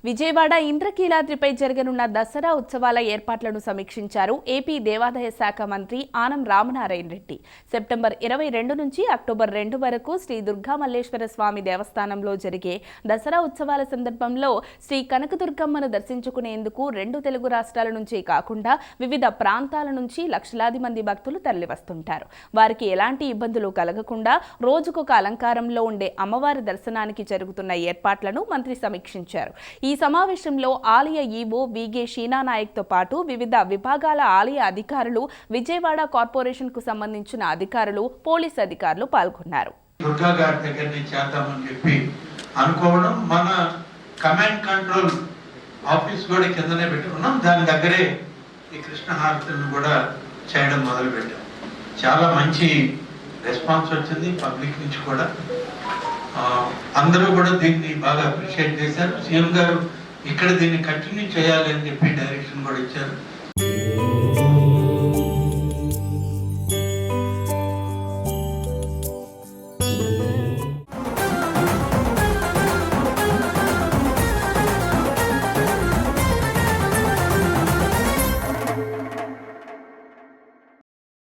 విజయవాడ ఇంద్రకీలాద్రిపై జరగనున్న దసరా ఉత్సవాల ఏర్పాట్లను సమీక్షించారు ఏపీ దేవాదాయ శాఖ మంత్రి ఆనం రామనారాయణ రెడ్డి. సెప్టెంబర్ 22 నుంచి అక్టోబర్ 2 వరకు శ్రీ దుర్గా మల్లేశ్వర స్వామి దేవస్థానంలో జరిగే దసరా ఉత్సవాల సందర్భంలో శ్రీ కనకదుర్గమ్మను దర్శించుకునేందుకు 2 తెలుగు రాష్ట్రాల నుంచి కాకుండా వివిధ ప్రాంతాల నుంచి లక్షలాది మంది భక్తులు తరలివస్తుంటారు. వారికి ఎలాంటి ఇబ్బందులు కలగకుండా రోజుకొక అలంకారంలో ఉండే అమ్మవారి దర్శనానికి జరుగుతున్న ఏర్పాట్లను మంత్రి సమీక్షించారు. ఈ సమావేశంలో ఆలయ ఈవో విగే షీనానాయక్తో పాటు వివిధ విభాగాల ఆలయ అధికారులు, విజయవాడ కార్పొరేషన్ కు సంబంధించిన అధికారులు, పోలీస్ అధికారులు పాల్గొన్నారు. దుర్గా గారి దగ్గర నుంచి చేద్దామని చెప్పి అనుకోవడం, మన కమాండ్ కంట్రోల్ ఆఫీస్ కూడా కిందనే పెట్టుకున్నాం. దాని దగ్గరే ఈ కృష్ణ హారతులను కూడా చేయడం మొదలు పెట్టాం. చాలా మంచి రెస్పాన్స్ వచ్చింది పబ్లిక్ నుంచి కూడా. అందరూ కూడా దీన్ని బాగా అప్రిషియేట్ చేశారు. సీఎం గారు ఇక్కడ దీన్ని కంటిన్యూ చేయాలి అని చెప్పి డైరెక్షన్ కూడా ఇచ్చారు.